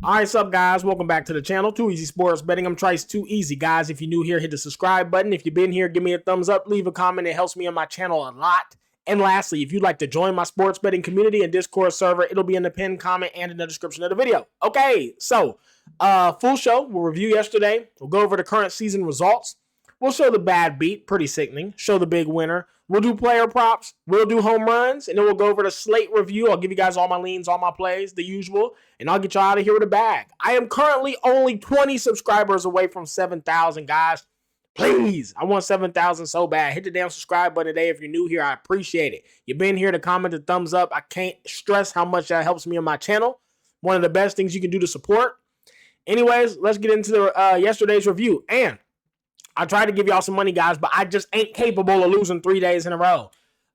All right, what's up, guys? Welcome back to the channel. Too Easy Sports Betting. I'm Trice Too Easy, guys. If you're new here, hit the subscribe button. If you've been here, give me a thumbs up, leave a comment. It helps me on my channel a lot. And lastly, if you'd like to join my sports betting community and Discord server, it'll be in the pinned comment and in the description of the video. Okay, so full show. We'll review yesterday. We'll go over the current season results. We'll show the bad beat, pretty sickening. Show the big winner. We'll do player props. We'll do home runs. And then we'll go over the slate review. I'll give you guys all my leans, all my plays, the usual. And I'll get you out of here with a bag. I am currently only 20 subscribers away from 7,000, guys. Please, I want 7,000 so bad. Hit the damn subscribe button today if you're new here. I appreciate it. You've been here to comment, the thumbs up. I can't stress how much that helps me on my channel. One of the best things you can do to support. Anyways, let's get into the yesterday's review. And I tried to give y'all some money, guys, but I just ain't capable of losing 3 days in a row.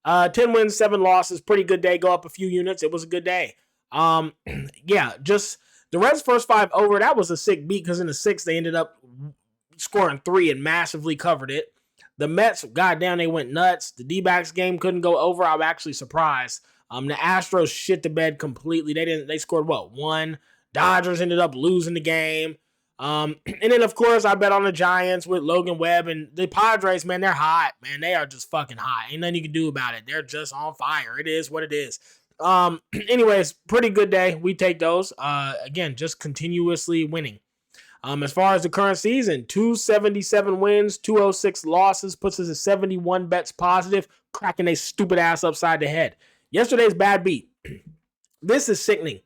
10 wins, 7 losses. Pretty good day. Go up a few units. It was a good day. Yeah, just the Reds' first 5 over. That was a sick beat because in the 6th, they ended up scoring 3 and massively covered it. The Mets, goddamn, they went nuts. The D-backs game couldn't go over. I'm actually surprised. The Astros shit the bed completely. They scored, what, 1? Dodgers ended up losing the game. And then, of course, I bet on the Giants with Logan Webb and the Padres, man, they're hot, man. They are just fucking hot. Ain't nothing you can do about it. They're just on fire. It is what it is. Anyways, pretty good day. We take those. Again, just continuously winning. As far as the current season, 277 wins, 206 losses, puts us at 71 bets positive, cracking a stupid ass upside the head. Yesterday's bad beat. This is sickening.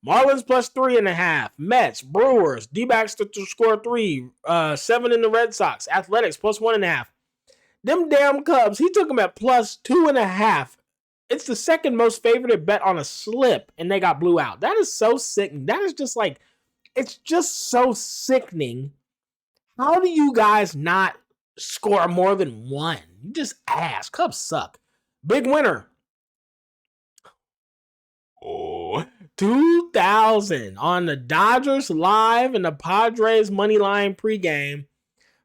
Marlins plus 3.5. Mets, Brewers, D-backs to score 3. 7 in the Red Sox. Athletics plus 1.5. Them damn Cubs, he took them at plus 2.5. It's the second most favorite bet on a slip, and they got blew out. That is so sickening. That is just like, it's just so sickening. How do you guys not score more than 1? You just ass. Cubs suck. Big winner. Oh, 2,000 on the Dodgers live and the Padres money line pregame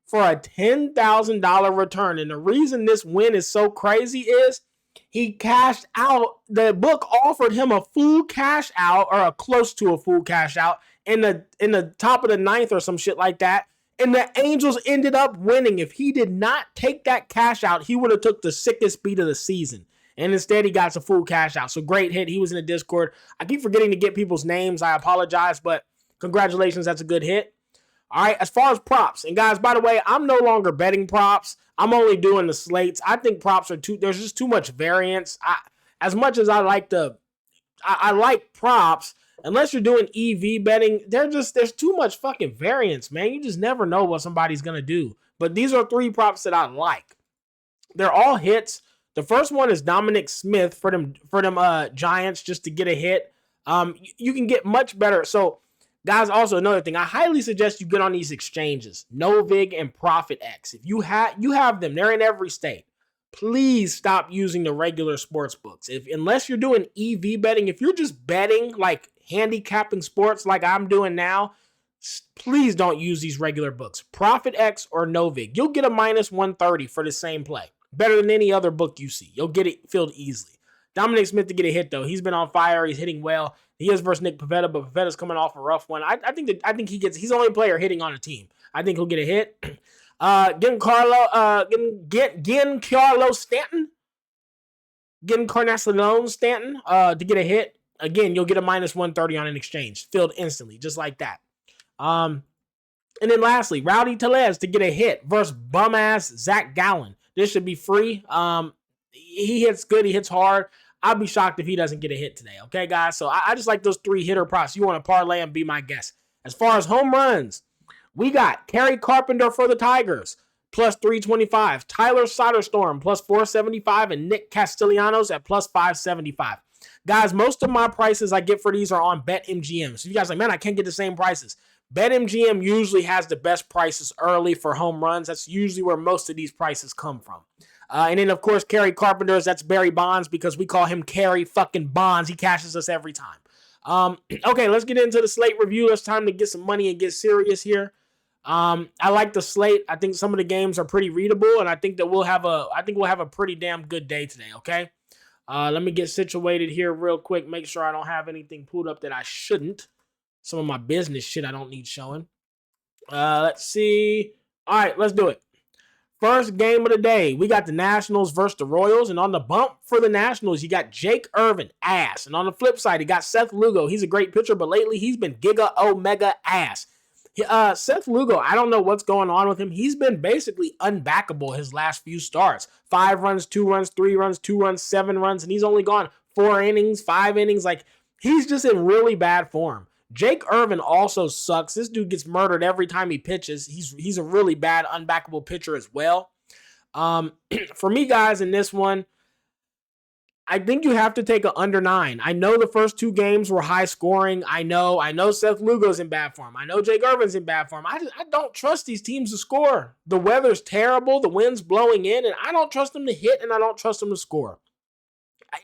for a $10,000 return. And the reason this win is so crazy is he cashed out. The book offered him a full cash out or a close to a full cash out in the top of the 9th or some shit like that. And the Angels ended up winning. If he did not take that cash out, he would have took the sickest beat of the season. And instead, he got some full cash out. So great hit. He was in the Discord. I keep forgetting to get people's names. I apologize, but congratulations. That's a good hit. All right, as far as props. And guys, by the way, I'm no longer betting props. I'm only doing the slates. I think props are there's just too much variance. As much as I like I like props, unless you're doing EV betting, there's too much fucking variance, man. You just never know what somebody's going to do. But these are 3 props that I like. They're all hits. The first one is Dominic Smith for them Giants just to get a hit. You can get much better. So, guys, also another thing, I highly suggest you get on these exchanges, Novig and ProfitX. If you have them, they're in every state. Please stop using the regular sports books. Unless you're doing EV betting, if you're just betting like handicapping sports like I'm doing now, please don't use these regular books. ProfitX or Novig. You'll get a minus 130 for the same play. Better than any other book you see. You'll get it filled easily. Dominic Smith to get a hit, though. He's been on fire. He's hitting well. He is versus Nick Pivetta, but Pivetta's coming off a rough one. I think he's the only player hitting on a team. I think he'll get a hit. Giancarlo Stanton. Giancarlo Stanton to get a hit. Again, you'll get a minus 130 on an exchange. Filled instantly, just like that. And then lastly, Rowdy Tellez to get a hit versus bum-ass Zach Gallen. This should be free. He hits good. He hits hard. I'll be shocked if he doesn't get a hit today. Okay, guys? So I just like those 3 hitter props. You want to parlay and be my guest. As far as home runs, we got Kerry Carpenter for the Tigers, plus 325. Tyler Soderstrom, plus 475. And Nick Castellanos at plus 575. Guys, most of my prices I get for these are on BetMGM. So you guys are like, man, I can't get the same prices. BetMGM usually has the best prices early for home runs. That's usually where most of these prices come from. And then, of course, Kerry Carpenter's, that's Barry Bonds because we call him Kerry fucking Bonds. He cashes us every time. Okay, let's get into the slate review. It's time to get some money and get serious here. I like the slate. I think some of the games are pretty readable, and I think we'll have a pretty damn good day today, okay? Let me get situated here real quick. Make sure I don't have anything pulled up that I shouldn't. some of my business shit I don't need showing. Let's see. All right, let's do it. First game of the day, we got the Nationals versus the Royals, and on the bump for the Nationals, you got Jake Irvin, ass. And on the flip side, you got Seth Lugo. He's a great pitcher, but lately he's been giga omega ass. Seth Lugo, I don't know what's going on with him. He's been basically unbackable his last few starts. 5 runs, 2 runs, 3 runs, 2 runs, 7 runs, and he's only gone 4 innings, 5 innings. Like, he's just in really bad form. Jake Irvin also sucks. This dude gets murdered every time he pitches. He's a really bad unbackable pitcher as well. For me, guys, in this one, I think you have to take an under 9. I know the first 2 games were high scoring. I know Seth Lugo's in bad form. I know Jake Irvin's in bad form. I don't trust these teams to score. The weather's terrible. The wind's blowing in, and I don't trust them to hit, and I don't trust them to score.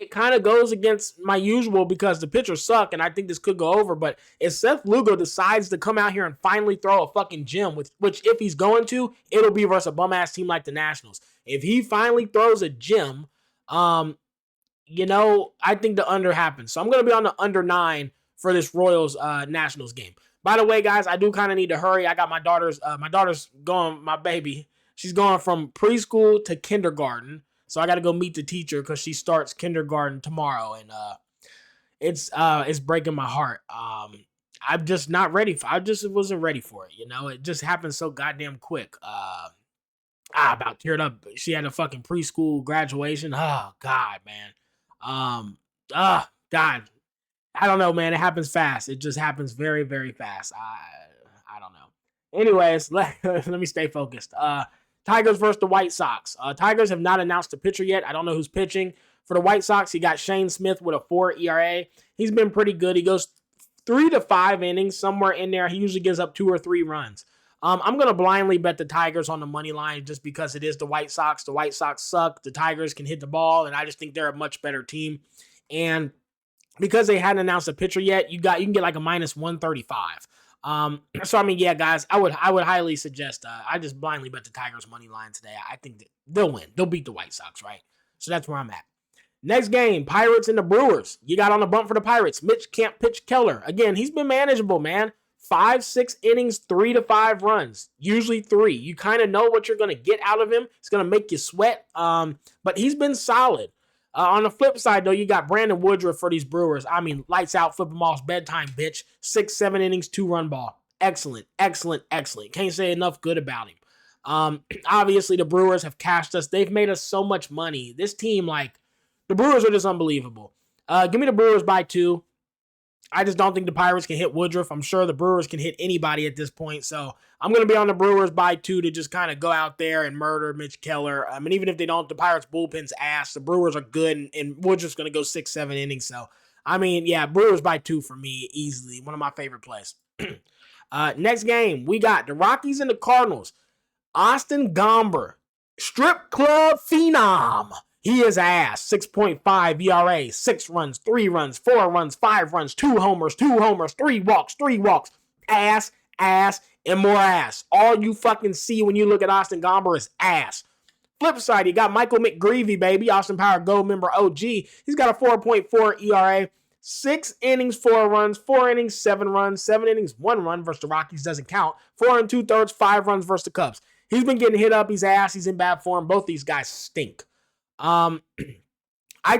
It kind of goes against my usual because the pitchers suck, and I think this could go over. But if Seth Lugo decides to come out here and finally throw a fucking gem, which if he's going to, it'll be versus a bum-ass team like the Nationals. If he finally throws a gem, I think the under happens. So I'm going to be on the under 9 for this Royals Nationals game. By the way, guys, I do kind of need to hurry. I got my daughter's going, my baby. She's going from preschool to kindergarten. So I got to go meet the teacher because she starts kindergarten tomorrow. And it's breaking my heart. I'm just not ready. I just wasn't ready for it. It just happened so goddamn quick. About teared up. She had a fucking preschool graduation. Oh, God, man. God. I don't know, man. It happens fast. It just happens very, very fast. I don't know. Anyways, let me stay focused. Tigers versus the White Sox. Tigers have not announced a pitcher yet. I don't know who's pitching. For the White Sox, you got Shane Smith with a 4 ERA. He's been pretty good. He goes 3 to 5 innings, somewhere in there. He usually gives up 2 or 3 runs. I'm going to blindly bet the Tigers on the money line just because it is the White Sox. The White Sox suck. The Tigers can hit the ball, and I just think they're a much better team. And because they hadn't announced a pitcher yet, you can get like a minus 135. So I mean, yeah, guys, I would highly suggest. I just blindly bet the Tigers money line today. I think that they'll win. They'll beat the White Sox, right? So that's where I'm at. Next game, Pirates and the Brewers. You got on the bump for the Pirates. Mitch can't pitch Keller. Again, he's been manageable, man. 5-6 innings, 3 to 5 runs. Usually 3. You kind of know what you're going to get out of him. It's going to make you sweat. But he's been solid. On the flip side, though, you got Brandon Woodruff for these Brewers. I mean, lights out, flip them off, bedtime, bitch. 6-7 innings, 2-run ball. Excellent. Can't say enough good about him. Obviously, the Brewers have cashed us. They've made us so much money. This team, the Brewers are just unbelievable. Give me the Brewers by 2. I just don't think the Pirates can hit Woodruff. I'm sure the Brewers can hit anybody at this point. So I'm going to be on the Brewers by 2 to just kind of go out there and murder Mitch Keller. I mean, even if they don't, the Pirates bullpen's ass. The Brewers are good, and Woodruff's going to go 6-7 innings. So, I mean, yeah, Brewers by 2 for me, easily. One of my favorite plays. Next game, we got the Rockies and the Cardinals. Austin Gomber, strip club phenom. He is ass. 6.5 ERA, 6 runs, 3 runs, 4 runs, 5 runs, 2 homers, 3 walks. Ass, and more ass. All you fucking see when you look at Austin Gomber is ass. Flip side, you got Michael McGreevy, baby. Austin Power Gold member OG. He's got a 4.4 ERA, 6 innings, 4 runs, 4 innings, 7 runs, 7 innings, 1 run versus the Rockies doesn't count. 4 2/3, 5 runs versus the Cubs. He's been getting hit up. He's ass. He's in bad form. Both these guys stink. I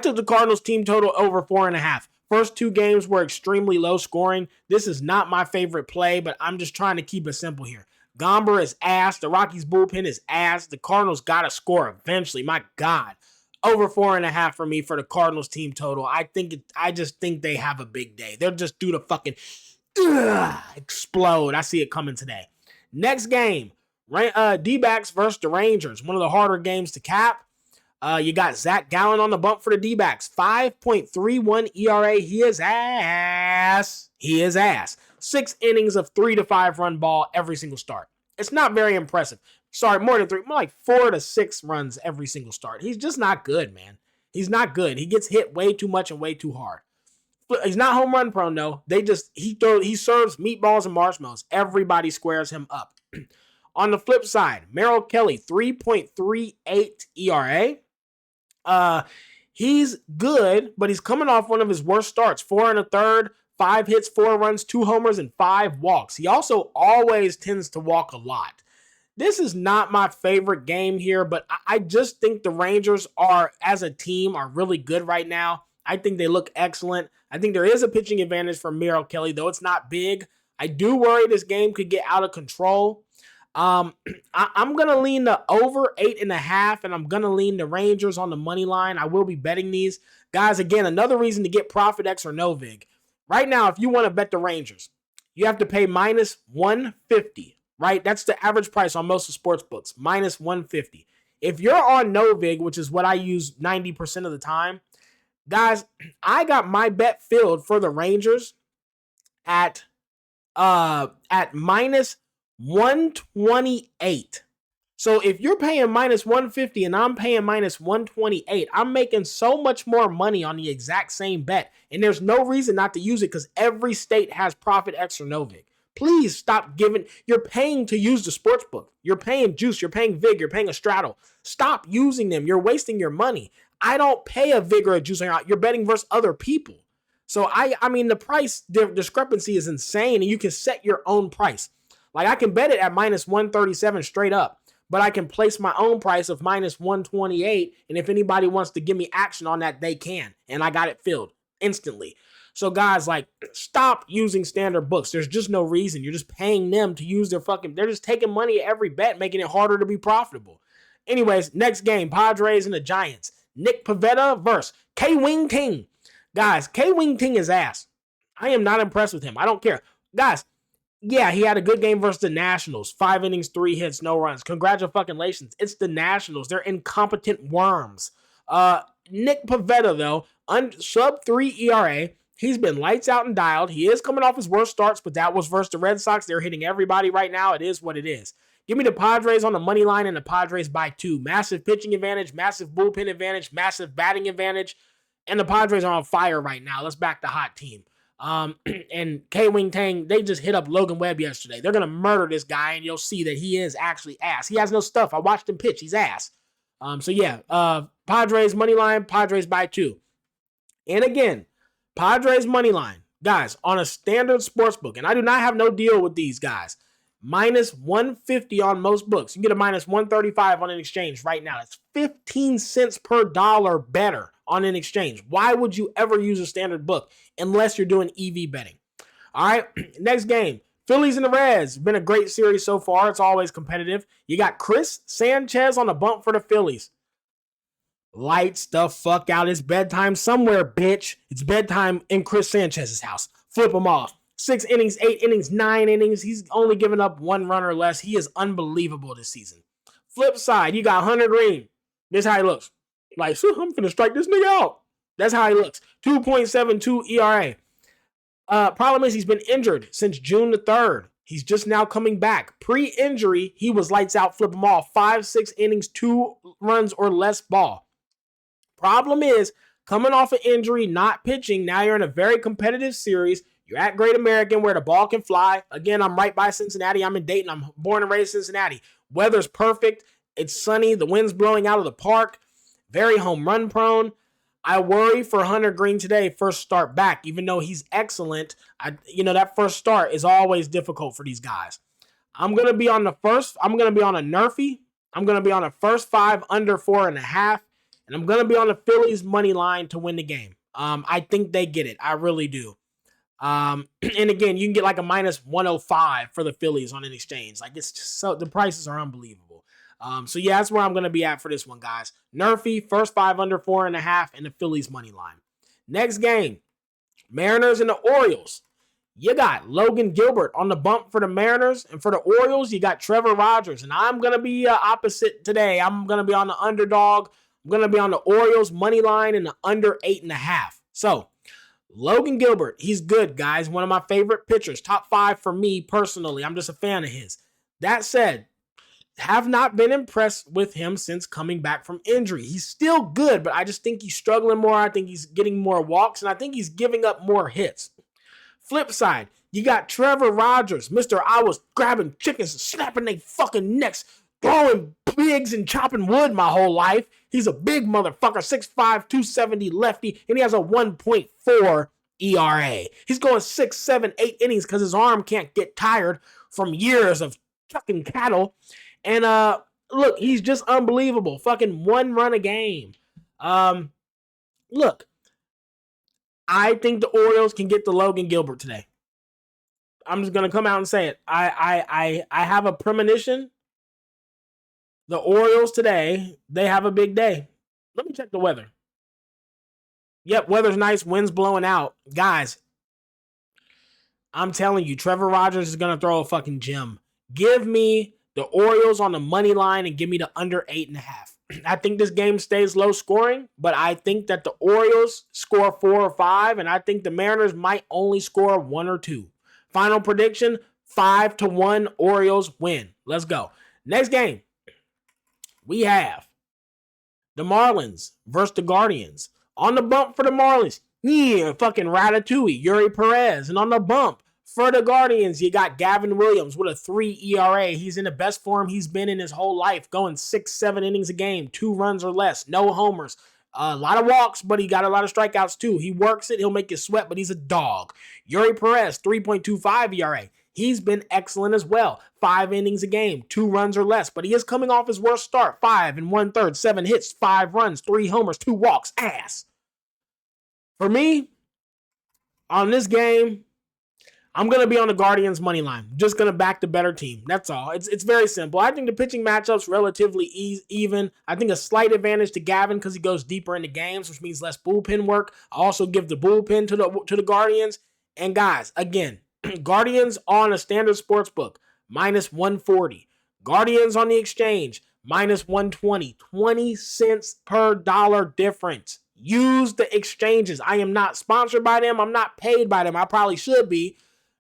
took the Cardinals team total over 4.5. First 2 games were extremely low scoring. This is not my favorite play, but I'm just trying to keep it simple here. Gomber is ass. The Rockies bullpen is ass. The Cardinals got to score eventually. My God. Over 4.5 for me for the Cardinals team total. I just think they have a big day. They're just due to fucking explode. I see it coming today. Next game, D-backs versus the Rangers. One of the harder games to cap. You got Zach Gallen on the bump for the D-backs. 5.31 ERA. He is ass. 6 innings of 3 to 5 run ball every single start. It's not very impressive. Sorry, more than 3. More like 4 to 6 runs every single start. He's just not good, man. He's not good. He gets hit way too much and way too hard. He's not home run prone, though. He serves meatballs and marshmallows. Everybody squares him up. On the flip side, Merrill Kelly, 3.38 ERA. He's good, but he's coming off one of his worst starts. 4 1/3, 5 hits, 4 runs, 2 homers, and 5 walks. He also always tends to walk a lot. This is not my favorite game here, but I just think the Rangers are, as a team, are really good right now. I think they look excellent. I think there is a pitching advantage for Merrill Kelly, though it's not big. I do worry this game could get out of control. I'm going to lean the over 8.5, and I'm going to lean the Rangers on the money line. I will be betting these. Guys, again, another reason to get Profit X or Novig. Right now, if you want to bet the Rangers, you have to pay minus 150, right? That's the average price on most of sports books, minus 150. If you're on Novig, which is what I use 90% of the time, guys, I got my bet filled for the Rangers at minus 128. So if you're paying minus 150 and I'm paying minus 128, I'm making so much more money on the exact same bet. And there's no reason not to use it because every state has Profit X or Novig. Please stop giving. You're paying to use the sports book. You're paying Juice. You're paying Vig. You're paying a Straddle. Stop using them. You're wasting your money. I don't pay a Vig or a Juice. You're betting versus other people. So I mean, the price discrepancy is insane, and you can set your own price. Like I can bet it at minus 137 straight up, but I can place my own price of minus 128. And if anybody wants to give me action on that, they can. And I got it filled instantly. So guys, like, stop using standard books. There's just no reason. You're just paying them to use their they're just taking money at every bet, making it harder to be profitable. Anyways, next game, Padres and the Giants. Nick Pivetta versus K-Wing Ting. Guys, K-Wing Ting is ass. I am not impressed with him. I don't care. Guys, yeah, he had a good game versus the Nationals. 5 innings, 3 hits, no runs. Congratulations. It's the Nationals. They're incompetent worms. Nick Pivetta, though, sub 3 ERA. He's been lights out and dialed. He is coming off his worst starts, but that was versus the Red Sox. They're hitting everybody right now. It is what it is. Give me the Padres on the money line and the Padres by 2. Massive pitching advantage, massive bullpen advantage, massive batting advantage. And the Padres are on fire right now. Let's back the hot team. And K-Wing Tang, they just hit up Logan Webb yesterday. They're going to murder this guy, and you'll see that he is actually ass. He has no stuff. I watched him pitch. He's ass. Padres money line, Padres by 2. And again, Padres money line, guys, on a standard sports book, and I do not have no deal with these guys. Minus 150 on most books. You can get a minus 135 on an exchange right now. That's 15 cents per dollar better on an exchange. Why would you ever use a standard book unless you're doing EV betting? All right, next game. Phillies and the Reds. Been a great series so far. It's always competitive. You got Chris Sanchez on the bump for the Phillies. Lights the fuck out. It's bedtime somewhere, bitch. It's bedtime in Chris Sanchez's house. Flip him off. 6 innings, 8 innings, 9 innings. He's only given up 1 run or less. He is unbelievable this season. Flip side, you got Hunter Green. This is how he looks. Like, so I'm going to strike this nigga out. That's how he looks. 2.72 ERA. Problem is he's been injured since June the 3rd. He's just now coming back. Pre-injury, he was lights out, flip him off. 5-6 innings, 2 runs or less ball. Problem is, coming off an injury, not pitching, now you're in a very competitive series. You're at Great American where the ball can fly. Again, I'm right by Cincinnati. I'm in Dayton. I'm born and raised in Cincinnati. Weather's perfect. It's sunny. The wind's blowing out of the park. Very home run prone. I worry for Hunter Green today, first start back, even though he's excellent. That first start is always difficult for these guys. I'm going to be on a Nerfy. I'm going to be on a first 5 under 4.5. And I'm going to be on the Phillies money line to win the game. I think they get it. I really do. And again, you can get like a minus 105 for the Phillies on an exchange. Like, it's just so, the prices are unbelievable. That's where I'm going to be at for this one, guys. Nerfy, first 5 under 4.5, and the Phillies money line. Next game, Mariners and the Orioles. You got Logan Gilbert on the bump for the Mariners, and for the Orioles, you got Trevor Rogers. And I'm going to be opposite today. I'm going to be on the underdog. I'm going to be on the Orioles money line and the under 8.5. So, Logan Gilbert, he's good, guys. One of my favorite pitchers. Top 5 for me personally. I'm just a fan of his. That said, have not been impressed with him since coming back from injury. He's still good, but I just think he's struggling more. I think he's getting more walks, and I think he's giving up more hits. Flip side, you got Trevor Rogers, Mr. I was grabbing chickens and snapping their fucking necks, throwing pigs and chopping wood my whole life. He's a big motherfucker, 6'5", 270 lefty, and he has a 1.4 ERA. He's going 6, 7, 8 innings because his arm can't get tired from years of chucking cattle. And look, he's just unbelievable. Fucking 1 run a game. Look, I think the Orioles can get to Logan Gilbert today. I'm just gonna come out and say it. I have a premonition. The Orioles today, they have a big day. Let me check the weather. Yep, weather's nice, wind's blowing out. Guys, I'm telling you, Trevor Rogers is going to throw a fucking gem. Give me the Orioles on the money line and give me the under 8.5. I think this game stays low scoring, but I think that the Orioles score 4 or 5, and I think the Mariners might only score 1 or 2. Final prediction, 5-1 Orioles win. Let's go. Next game, we have the Marlins versus the Guardians. On the bump for the Marlins, fucking Ratatouille, Yuri Perez. And on the bump for the Guardians, you got Gavin Williams with a 3 ERA. He's in the best form he's been in his whole life, going 6, 7 innings a game, 2 runs or less, no homers. A lot of walks, but he got a lot of strikeouts too. He works it, he'll make you sweat, but he's a dog. Yuri Perez, 3.25 ERA. He's been excellent as well. 5 innings a game, 2 runs or less, but he is coming off his worst start. 5 1/3, 7 hits, 5 runs, 3 homers, 2 walks. Ass. For me, on this game, I'm going to be on the Guardians money line. Just going to back the better team. That's all. It's very simple. I think the pitching matchup's relatively even. I think a slight advantage to Gavin because he goes deeper into games, which means less bullpen work. I also give the bullpen to the Guardians. And guys, again, Guardians on a standard sports book, -140. Guardians on the exchange, -120. 20 cents per dollar difference. Use the exchanges. I am not sponsored by them. I'm not paid by them. I probably should be.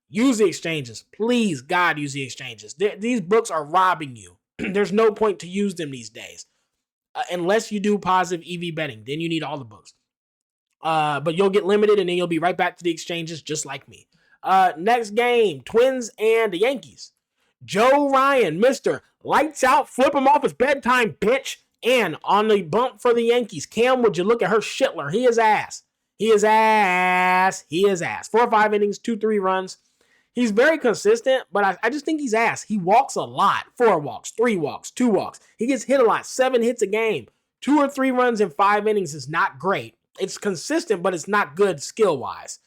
Use the exchanges. Please, God, use the exchanges. These books are robbing you. There's no point to use them these days. Unless you do positive EV betting. Then you need all the books. But you'll get limited and then you'll be right back to the exchanges just like me. Next game, Twins and the Yankees. Joe Ryan, Mr. Lights Out, flip him off his bedtime, bitch. And on the bump for the Yankees, Cam, would you look at her shitler? He is ass. He is ass. He is ass. 4 or 5 innings, 2, 3 runs. He's very consistent, but I just think he's ass. He walks a lot. 4 walks, 3 walks, 2 walks. He gets hit a lot. 7 hits a game. 2 or 3 runs in 5 innings is not great. It's consistent, but it's not good skill-wise.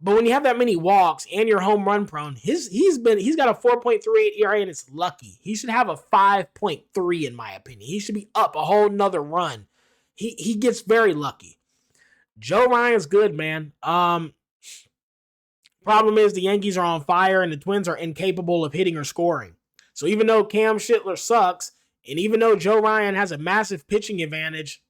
But when you have that many walks and you're home run prone, he's got a 4.38 ERA and it's lucky. He should have a 5.3 in my opinion. He should be up a whole nother run. He gets very lucky. Joe Ryan's good, man. Problem is the Yankees are on fire and the Twins are incapable of hitting or scoring. So even though Cam Shitler sucks, and even though Joe Ryan has a massive pitching advantage,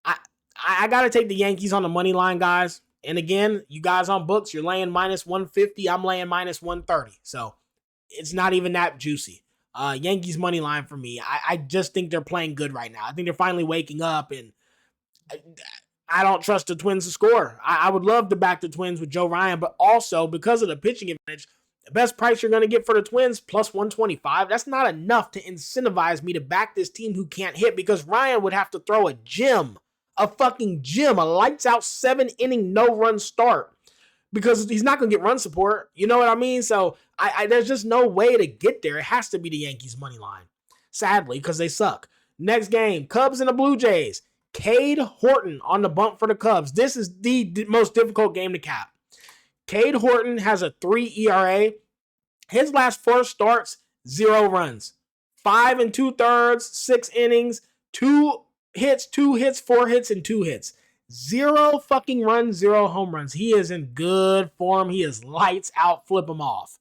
I got to take the Yankees on the money line, guys. And again, you guys on books, you're laying -150. I'm laying -130. So it's not even that juicy. Yankees money line for me. I just think they're playing good right now. I think they're finally waking up, and I don't trust the Twins to score. I would love to back the Twins with Joe Ryan, but also because of the pitching advantage, the best price you're going to get for the Twins, +125. That's not enough to incentivize me to back this team who can't hit because Ryan would have to throw a gem. A fucking gem, a lights out 7-inning no-run start because he's not going to get run support. You know what I mean? So there's just no way to get there. It has to be the Yankees money line, sadly, because they suck. Next game, Cubs and the Blue Jays. Cade Horton on the bump for the Cubs. This is the most difficult game to cap. Cade Horton has a 3 ERA. His last 4 starts, 0 runs. 5 2/3, 6 innings, 2 hits, 4 hits, and 2 hits. 0 fucking runs, 0 home runs. He is in good form. He is lights out, flip him off.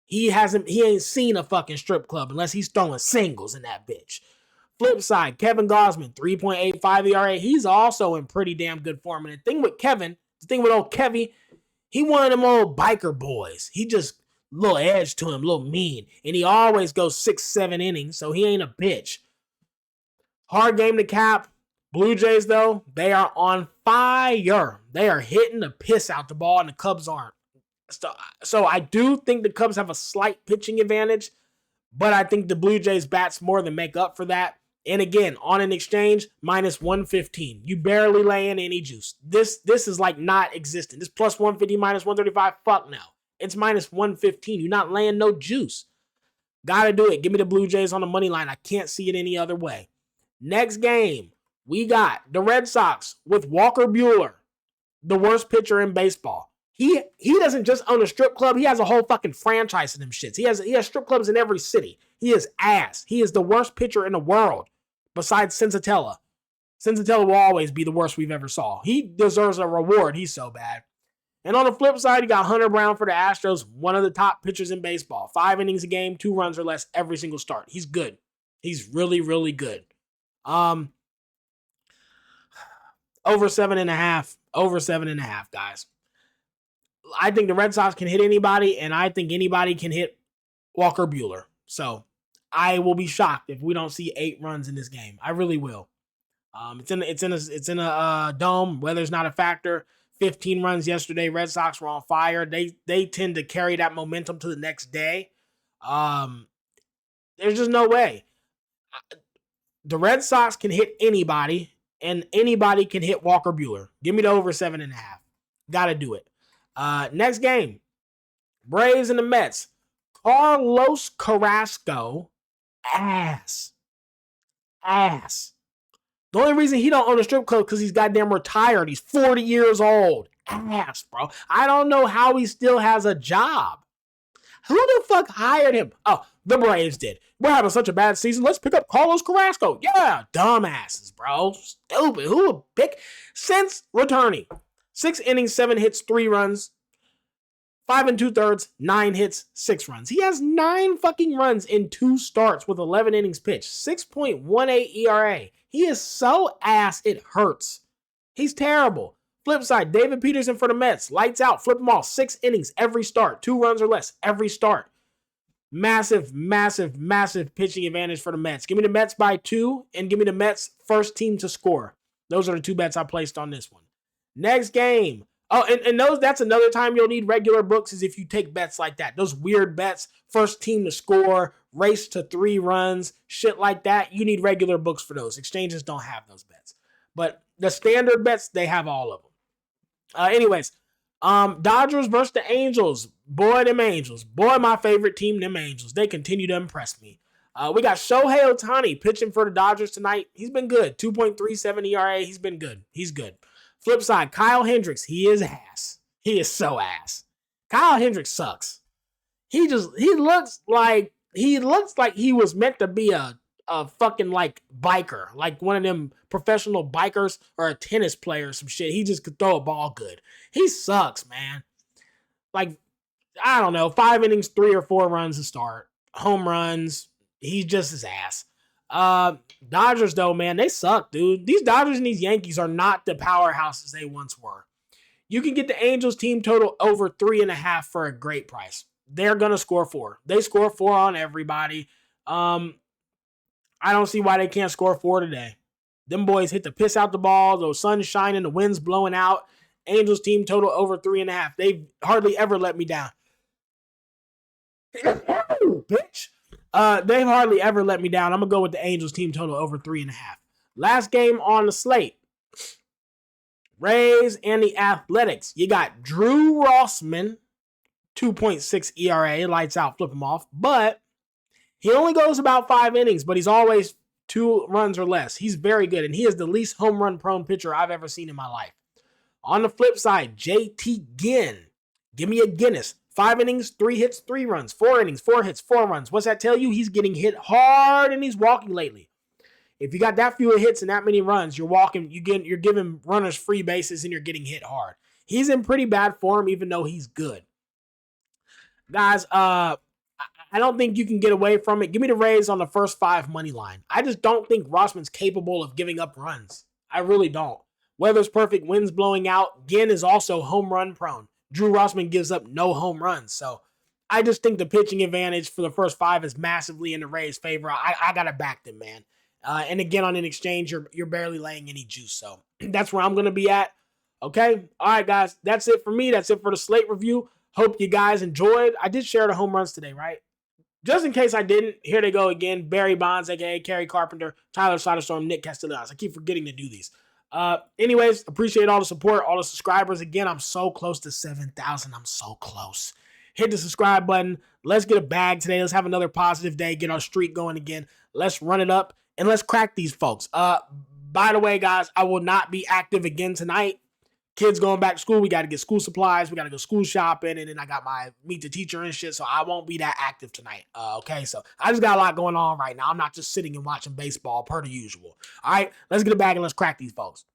He ain't seen a fucking strip club unless he's throwing singles in that bitch. Flip side, Kevin Gausman, 3.85 ERA. He's also in pretty damn good form. And the thing with old Kevy, he one of them old biker boys. He just little edge to him, little mean. And he always goes 6, 7 innings, so he ain't a bitch. Hard game to cap. Blue Jays, though, they are on fire. They are hitting the piss out the ball, and the Cubs aren't. So I do think the Cubs have a slight pitching advantage, but I think the Blue Jays bats more than make up for that. And again, on an exchange, minus 115. You barely lay in any juice. This is like not existent. This plus 150, minus 135, fuck no. It's minus 115. You're not laying no juice. Gotta do it. Give me the Blue Jays on the money line. I can't see it any other way. Next game, we got the Red Sox with Walker Buehler, the worst pitcher in baseball. He doesn't just own a strip club. He has a whole fucking franchise of them shits. He has strip clubs in every city. He is ass. He is the worst pitcher in the world besides Sensatella. Sensatella will always be the worst we've ever saw. He deserves a reward. He's so bad. And on the flip side, you got Hunter Brown for the Astros, one of the top pitchers in baseball. 5 innings a game, 2 runs or less every single start. He's good. He's really, really good. Over 7.5. Over 7.5, guys. I think the Red Sox can hit anybody, and I think anybody can hit Walker Buehler. So I will be shocked if we don't see 8 runs in this game. I really will. It's in a dome. Weather's not a factor. 15 runs yesterday. Red Sox were on fire. They tend to carry that momentum to the next day. There's just no way. The Red Sox can hit anybody, and anybody can hit Walker Buehler. Give me the over 7.5. Gotta do it. Next game, Braves and the Mets. Carlos Carrasco, ass. The only reason he don't own a strip club because he's goddamn retired. He's 40 years old. Ass, bro. I don't know how he still has a job. Who the fuck hired him? Oh, the Braves did. We're having such a bad season. Let's pick up Carlos Carrasco. Yeah, dumbasses, bro. Stupid. Who would pick? Since returning, 6 innings, 7 hits, 3 runs, 5 2/3, 9 hits, 6 runs. He has 9 fucking runs in 2 starts with 11 innings pitched. 6.18 ERA. He is so ass it hurts. He's terrible. Flip side, David Peterson for the Mets. Lights out, flip them all. 6 innings every start. 2 runs or less every start. Massive pitching advantage for the Mets. Give me the Mets by 2 and give me the Mets first team to score. Those are the 2 bets I placed on this one. Next game. Oh, and that's another time you'll need regular books is if you take bets like that. Those weird bets, first team to score, race to 3 runs, shit like that. You need regular books for those. Exchanges don't have those bets. But the standard bets, they have all of them. Anyways, Dodgers versus the Angels. Boy, them Angels. Boy, my favorite team, them Angels. They continue to impress me. We got Shohei Ohtani pitching for the Dodgers tonight. He's been good. 2.37 ERA. He's been good. He's good. Flip side, Kyle Hendricks. He is ass. He is so ass. Kyle Hendricks sucks. He looks like he was meant to be a fucking like biker, like one of them professional bikers or a tennis player or some shit. He just could throw a ball good. He sucks, man. Like, I don't know, 5 innings, 3 or 4 runs to start. Home runs. He's just his ass. Dodgers, though, man, they suck, dude. These Dodgers and these Yankees are not the powerhouses they once were. You can get the Angels team total over 3.5 for a great price. They're going to score 4. They score 4 on everybody. I don't see why they can't score 4 today. Them boys hit the piss out the ball. The sun's shining. The wind's blowing out. Angels team total over 3.5. They hardly ever let me down. Bitch. They've hardly ever let me down. I'm going to go with the Angels team total over 3.5. Last game on the slate. Rays and the Athletics. You got Drew Rossman, 2.6 ERA, lights out, flip him off. But he only goes about 5 innings, but he's always 2 runs or less. He's very good, and he is the least home run prone pitcher I've ever seen in my life. On the flip side, JT Ginn. Give me a Guinness. 5 innings, 3 hits, 3 runs. 4 innings, 4 hits, 4 runs. What's that tell you? He's getting hit hard and he's walking lately. If you got that few hits and that many runs, you're giving runners free bases and you're getting hit hard. He's in pretty bad form, even though he's good. Guys, I don't think you can get away from it. Give me the Rays on the first 5 money line. I just don't think Rossman's capable of giving up runs. I really don't. Weather's perfect, wind's blowing out. Ginn is also home run prone. Drew Rossman gives up no home runs. So I just think the pitching advantage for the first 5 is massively in the Rays' favor. I got to back them, man. And again, on an exchange, you're barely laying any juice. So that's where I'm going to be at. Okay? All right, guys. That's it for me. That's it for the slate review. Hope you guys enjoyed. I did share the home runs today, right? Just in case I didn't, here they go again. Barry Bonds, aka Kerry Carpenter, Tyler Soderstrom, Nick Castellanos. I keep forgetting to do these. Anyways, appreciate all the support, all the subscribers. Again, I'm so close to 7,000. I'm so close. Hit the subscribe button. Let's get a bag today. Let's have another positive day. Get our streak going again. Let's run it up and let's crack these folks. By the way, guys, I will not be active again tonight. Kids going back to school. We got to get school supplies. We got to go school shopping. And then I got my meet the teacher and shit. So I won't be that active tonight. Okay. So I just got a lot going on right now. I'm not just sitting and watching baseball per the usual. All right. Let's get it back and let's crack these folks.